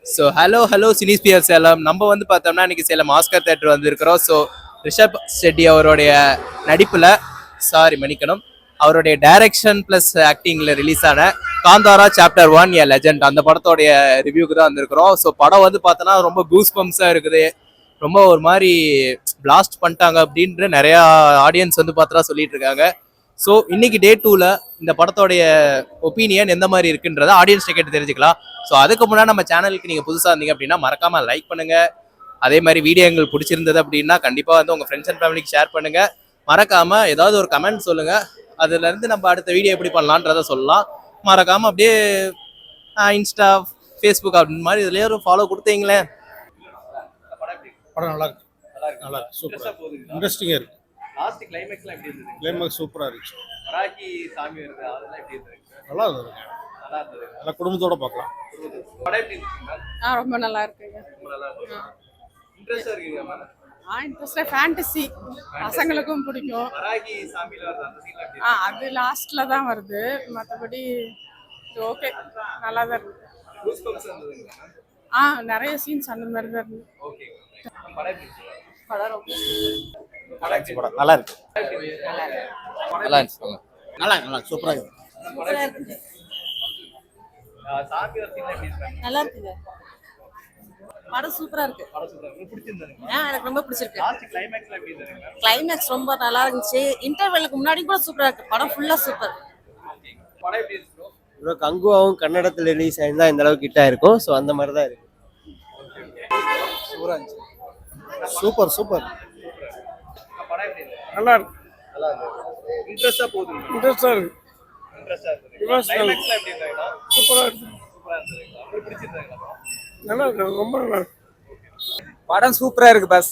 Hello சினிஸ்பியர் Salem. நம்ம வந்து பார்த்தோம்னா இன்னைக்கு சேலம் ஆஸ்கர் தேட்டர் வந்திருக்கிறோம். ரிஷப் செட்டி அவருடைய நடிப்பில், மன்னிக்கணும், அவருடைய டைரக்ஷன் ப்ளஸ் ஆக்டிங்கில் ரிலீஸ் ஆன காந்தாரா சாப்டர் 1 ஏ லெஜண்ட் அந்த படத்தோடைய ரிவ்யூக்கு தான் வந்திருக்கிறோம். படம் வந்து பார்த்தோன்னா ரொம்ப கூஸ் பம்ப்ஸாக இருக்குது. ரொம்ப ஒரு மாதிரி பிளாஸ்ட் பண்ணிட்டாங்க அப்படின்ற நிறையா ஆடியன்ஸ் வந்து பார்த்தா சொல்லிட்டு இருக்காங்க. இன்னைக்கு டே 2ல இந்த படத்தோடைய ஒப்பீனியன் எந்த மாதிரி இருக்குன்றத ஆடியன்ஸ் கேட்டு தெரிஞ்சுக்கலாம். அதுக்கு முன்னாடி நம்ம சேனலுக்கு நீங்க புதுசா இருந்தீங்க அப்படின்னா மறக்காம லைக் பண்ணுங்க. அதே மாதிரி வீடியோ எங்களுக்கு பிடிச்சிருந்தது அப்படின்னா கண்டிப்பா வந்து உங்க ஃப்ரெண்ட்ஸ் அண்ட் ஃபேமிலிக்கு ஷேர் பண்ணுங்க. மறக்காம ஏதாவது ஒரு கமெண்ட் சொல்லுங்க. அதுல இருந்து நம்ம அடுத்த வீடியோ எப்படி பண்ணலான்றத சொல்லலாம். மறக்காம அப்படியே இன்ஸ்டா, ஃபேஸ்புக் அப்படின்னு மாதிரி இதுலயே ஒரு ஃபாலோ கொடுத்தீங்களே. படம் நல்லா இருக்கு, நல்லா இருக்கு, சூப்பரா இன்ட்ரெஸ்டிங்கா இருக்கு. லாஸ்ட் கிளைமேக்ஸ்லாம் எப்படி இருந்தது? கிளைமேக்ஸ் சூப்பரா இருந்துச்சு. வராகி சாமி வருது, அதெல்லாம் எப்படி இருந்தது? நல்லா இருந்தது, நல்லா இருந்தது. நல்லா குடும்பத்தோட பார்க்கலாம். படம் எப்படி இருந்துச்சுங்க? ரொம்ப நல்லா இருக்குங்க. ரொம்ப நல்லா இருக்கு. இன்ட்ரெஸ்டா இருக்குங்க. இன்ட்ரெஸ்டா ஃபேண்டசி பசங்களுக்கும் பிடிக்கும். வராகி சாமில வர அந்த சீன்ல எப்படி? அது லாஸ்ட்ல தான் வருது. மற்றபடி ஓகே, நல்லா தான் இருக்கு. கூஸ் பம்ப்ஸ் இருந்ததுங்க. நிறைய சீன்ஸ் அந்த மாதிரி தான் இருக்கு. ஓகே. படம் எப்படி இருந்துச்சு? படம் ரொம்ப நல்லா இருக்கு, படம் நல்லா இருக்கு, நல்லா இருந்துச்சு. நல்லா நல்லா சூப்பரா இருக்கு. சாமி வர சீன்ல எப்படி இருந்துச்சு? நல்லா இருக்குங்க. படம் சூப்பரா இருக்கு. படம் சூப்பரா இருக்கு. பிடிச்சிருந்தது. எனக்கு ரொம்ப பிடிச்சிருக்கு. லாஸ்ட் கிளைமேக்ஸ்ல எப்படி இருந்ததுங்க? கிளைமேக்ஸ் ரொம்ப நல்லா இருந்துச்சு. இன்டர்வெலுக்கு முன்னாடி கூட சூப்பரா இருக்கு. படம் ஃபுல்லா சூப்பர். படம் எப்படி இருந்துச்சு ப்ரோ? ப்ரோ கங்குவாவும் கன்னடத்தில் ரிலீஸ் ஆயிருந்தா இந்த அளவுக்கு ஹிட் ஆயிருக்கும். ஸோ அந்த மாதிரி தான் இருக்கு. சூப்பரா இருந்துச்சு. சூப்பர் சூப்பர், படம் எப்படி இருந்துச்சு? நல்லா இருக்கு, நல்லா இருந்துச்சு. இன்ட்ரெஸ்டா போகுது. இன்ட்ரெஸ்டா இருக்கு, இன்ட்ரெஸ்டா இருந்துச்சு. Emotional. கிளைமேக்ஸ்ல எப்படி இருந்ததுங்க? சூப்பரா இருக்கு, சூப்பரா இருந்துச்சு. உங்களுக்கு பிடிச்சிருந்ததுங்க படம்? நல்லா இருக்கு, ரொம்ப நல்லா இருக்கு. படம் சூப்பரா இருக்கு. பஸ்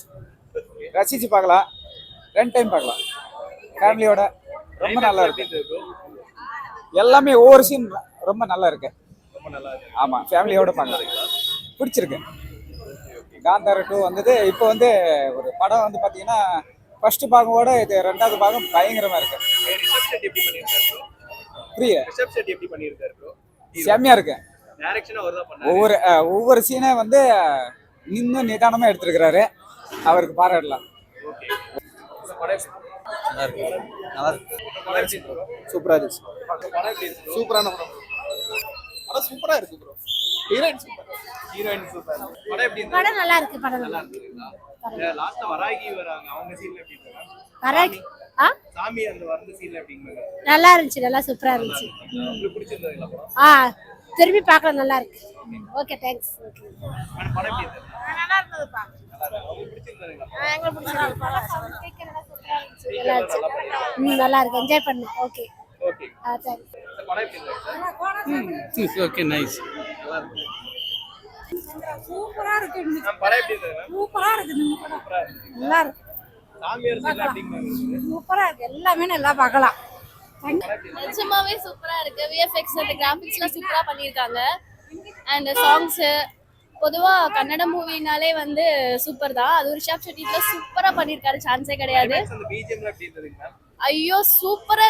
ரசிச்சு பார்க்கலாம், 2 டைம் பார்க்கலாம் ஃபேமிலியோட. ரொம்ப நல்லா இருக்கு. எல்லாமே ஒவ்வொரு சீன் ரொம்ப நல்லா இருக்கு. ரொம்ப நல்லா இருக்கு. ஆமா, ஃபேமிலியோட பார்க்கலாம். பிடிச்சிருக்கு. காந்தாரா 2 வந்தது. இப்போ வந்து ஒரு படம் வந்து பாத்தீங்கன்னா ஃபர்ஸ்ட் பாகமோட இது 2வது பாகம் பயங்கரமா இருக்கு. ரிஷப் செட்டி எப்படி பண்ணிருக்காரு ப்ரோ? புரியல. ரிஷப் செட்டி எப்படி பண்ணிருக்காரு ப்ரோ? செம்மையா இருக்கு. டைரக்ஷன் அவர் தான் பண்ணாரு. ஒவ்வொரு சீனை வந்து நின்னு நிதானமா எடுத்திருக்கிறாரு. அவருக்கு பாராட்டலாம். ஓகே. படம் நல்லா இருக்கு, நல்லா இருக்கு, படம் எப்படி ப்ரோ? சூப்பரா இருந்துச்சு. படம் எப்படி இருக்கு? சூப்பரான படம். படம் சூப்பரா இருக்கு bro. Heroine super, heroine super. படம் எப்படி இருக்கு? படம் நல்லா இருக்கு. படம் நல்லா இருக்குங்களா? லாஸ்ட் வராகி வராங்க, அவங்க சீன்ல எப்படி இருக்கு? வராகி சாமி அந்த வந்த சீன்ல எப்படிங்க? நல்லா இருந்துச்சு, நல்லா சூப்பரா இருந்துச்சு. உங்களுக்கு பிடிச்சிருந்ததுங்களா படம்? திரும்பி பார்க்கலாம், நல்லா இருக்கு. Okay, thanks. படம் எப்படி இருக்கு? நல்லா இருந்ததுப்பா. உங்களுக்கு பிடிச்சிருந்ததுங்களா? எங்களுக்கு பிடிச்சிருக்கு. நல்லா இருந்துச்சு. நல்லா இருக்கு, என்ஜாய் பண்ணேன். Okay okay. தேங்க்ஸ். படம் எப்படி இருக்கு? Okay, nice. நல்லா இருக்கு. சூப்பரா இருக்கு. படம் எப்படி இருக்கு? சூப்பரா இருக்கு. சூப்பரா இருக்கு. நல்லா இருக்கு. சாமியார் சீன்ல எப்படிங்க? சூப்பரா இருக்கு. எல்லாமே நல்லா பார்க்கலாம். நிஜமாவே சூப்பரா இருக்கு. விஎஃப்எக்ஸ் அண்ட் கிராபிக்ஸ்லாம் சூப்பரா பண்ணிருக்காங்க. அண்ட் சாங்ஸ் பொதுவா கன்னட மூவினாலே வந்து சூப்பர் தான். அது ரிஷப் செட்டில சூப்பரா பண்ணிருக்காரு, சான்ஸே கிடையாது. அந்த பிஜிஎம் எப்படி இருந்ததுங்க? ஐயோ சூப்பரா,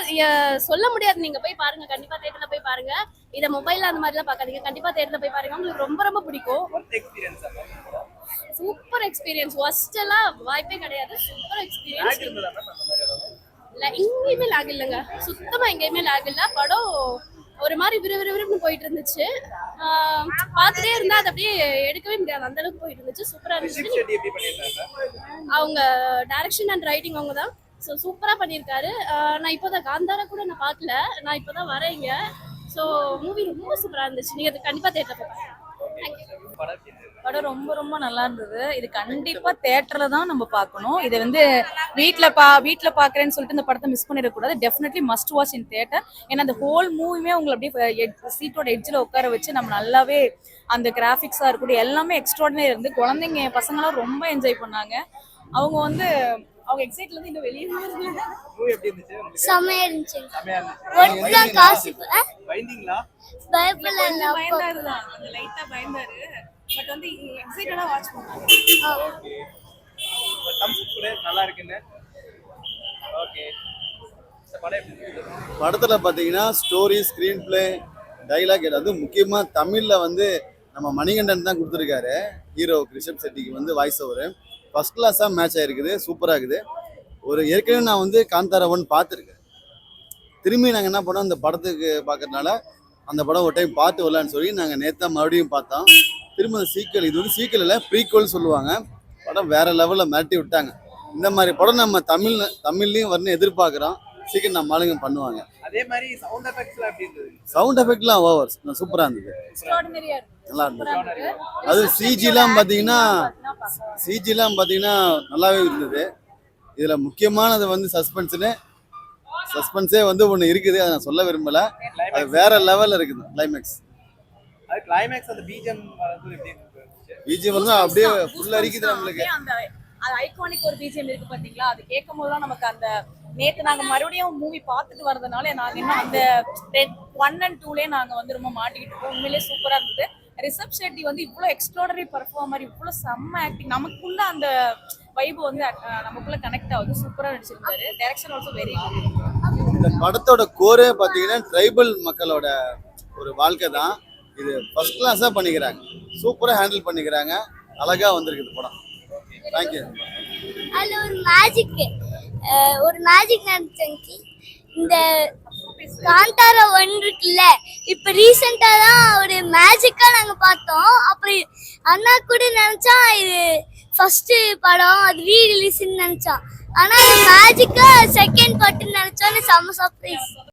சொல்ல முடியாது. நீங்க போய் பாருங்க, கண்டிப்பா தியேட்டர்ல போய் பாருங்க. இத மொபைல்ல அந்த மாதிரிலாம் பார்க்காதீங்க, கண்டிப்பா தியேட்டர்ல போய் பாருங்க. உங்களுக்கு ரொம்ப ரொம்ப பிடிக்கும். Experience super experience. ஃபர்ஸ்ட் எல்லாம் வாய்ப்பே கிடையாது. Super experience. இல்ல எங்கேயுமே லாக் இல்லைங்க, சுத்தமா எங்கேயுமே லாக் இல்ல. படம் ஒரு மாதிரி விறுவிறுன்னு போயிட்டு இருந்துச்சு. பார்த்துட்டே இருந்தா அது அப்படியே எடுக்கவே முடியாது, அந்த அளவுக்கு போயிட்டு இருந்துச்சு. சூப்பரா இருந்துச்சு. அவங்க டைரக்ஷன் அண்ட் ரைட்டிங் அவங்க தான். ஸோ சூப்பரா பண்ணியிருக்காரு. நான் இப்போதான் காந்தாரா கூட நான் பார்க்கல, நான் இப்போதான் வரேங்க. ஸோ மூவி ரொம்ப சூப்பரா இருந்துச்சு. நீங்க கண்டிப்பா தியேட்டர்ல பாருங்க. படம் ரொம்ப ரொம்ப நல்லா இருந்தது. இது கண்டிப்பா தியேட்டர்ல தான் நம்ம பார்க்கணும். இது வந்து வீட்ல பாக்குறேன்னு சொல்லிட்டு இந்த படத்தை மிஸ் பண்ணிடக்கூடாது. Definitely must watch in theatre. ஏன்னா அந்த ஹோல் மூவியுமே உங்களை அப்படியே சீட்டோட எட்ஜில் உட்கார வச்சு நம்ம நல்லாவே அந்த கிராஃபிக்ஸா இருக்கட்டும் எல்லாமே எக்ஸ்ட்ராடினரி இருந்து குழந்தைங்க பசங்களாம் ரொம்ப என்ஜாய் பண்ணாங்க. அவங்க வந்து அவங்க எக்ஸைட்ல இருந்து இன்னும் வெளியே மூவி எப்படி இருந்துச்சு? செமையா இருந்துச்சு. செமையா இருந்துச்சு. ஒருத்தா காசு வைண்டிங்களா? பயப்படல. பயந்தாரு தான், கொஞ்சம் லைட்டா பயந்தாரு. பட் வந்து எக்ஸைட்டடா வாட்ச் பண்ணாங்க. ஓகே. தம்ஸ் கூட நல்லா இருக்குன்னு. ஓகே. படம் எப்படி இருந்துச்சு? படத்தில் பார்த்தீங்கன்னா ஸ்டோரி, ஸ்க்ரீன் பிளே, டைலாக், அது முக்கியமாக தமிழில் வந்து நம்ம மணிகண்டன் தான் கொடுத்துருக்காரு ஹீரோ ரிஷப் செட்டிக்கு வந்து வாய்ஸ் ஓவர். ஃபர்ஸ்ட் கிளாஸாக மேட்ச் ஆயிருக்குது, சூப்பராக இருக்குது. ஒரு ஏற்கனவே நான் வந்து காந்தாரா 1 பார்த்துருக்கேன். திரும்பி நாங்கள் என்ன பண்ணோம், இந்த படத்துக்கு பார்க்கறதுனால அந்த படம் ஒரு டைம் பார்த்து வரலான்னு சொல்லி நாங்கள் நேற்று மறுபடியும் பார்த்தோம். திரும்ப அந்த சீக்வல், இது வந்து சீக்வல் இல்லை ப்ரீக்வல் சொல்லுவாங்க. படம் வேற லெவலில் மிரட்டி விட்டாங்க. இந்த மாதிரி படம் நம்ம தமிழ்லையும் வரணும்னு எதிர்பார்க்குறோம். சீக்கிரம் நம்ம ஆளுங்க பண்ணுவாங்க. அதே மாதிரி சவுண்ட் எஃபெக்ட்ஸ்லாம் எப்படி இருந்தது? சவுண்ட் எஃபெக்ட்லாம் ஓவர் சூப்பராக இருந்தது, எக்ஸ்ட்ராடினரியா இருக்கு. நல்லா இருந்தது. அது சிஜிலாம் பார்த்தீங்கன்னா நல்லாவே இருந்தது. இதில் முக்கியமானது வந்து சஸ்பென்ஸே வந்து ஒன்று இருக்குது, அதை நான் சொல்ல விரும்பலை. அது வேற லெவலில் இருக்குது கிளைமேக்ஸ். அது கிளைமேக்ஸ் அந்த பிஜிஎம் வந்து எப்படி இருந்தது? பிஜிஎம் வந்து அப்படியே ஃபுல் அரிக்குது நம்மளுக்கு. அந்த அது ஐகானிக் ஒரு பிஜிஎம் இருக்கு பாத்தீங்களா, அது கேட்கும் போதுதான் நமக்கு அந்த நேத்து நாங்க மறுபடியும் மூவி பார்த்துட்டு வரதுனால நாங்க இன்னும் அந்த 1 and 2லயே நாங்க வந்து ரொம்ப மாட்டிக்கிட்டு இருக்கோம். உண்மையிலேயே சூப்பரா இருந்தது. ரிஷப் ஷெட்டி வந்து இவ்வளவு எக்ஸ்ட்ராடனரி பர்ஃபார்மர், இவ்வளவு செம்ம ஆக்டிங், நமக்குள்ள அந்த வைப் வந்து நமக்குள்ள கனெக்ட் ஆகுது. சூப்பரா நடிச்சிருந்தாரு. Direction also very good. இந்த படத்தோட கோரே பார்த்தீங்கன்னா ட்ரைபல் மக்களோட ஒரு வாழ்க்கை தான். இது ஃபர்ஸ்ட் கிளாஸாக பண்ணிக்கிறாங்க, சூப்பராக ஹேண்டில் பண்ணிக்கிறாங்க. அழகாக வந்திருக்குது படம். தேங்க்யூ. அதுல ஒரு மேஜிக் நடந்துச்சு. இந்த காந்தாரா 1 இருக்குல்ல, இப்ப ரீசெண்டா தான் ஒரு மேஜிக்கா நாங்க பார்த்தோம். அப்புறம் அண்ணா கூட நினைச்சா இது ஃபர்ஸ்ட் படம், அது ரீ ரிலீஸ்ன்னு நினைச்சான். ஆனா அது மேஜிக்கா செகண்ட் பார்ட்னு நினைச்சோன்னு செம்ம சர்ப்ரைஸ்.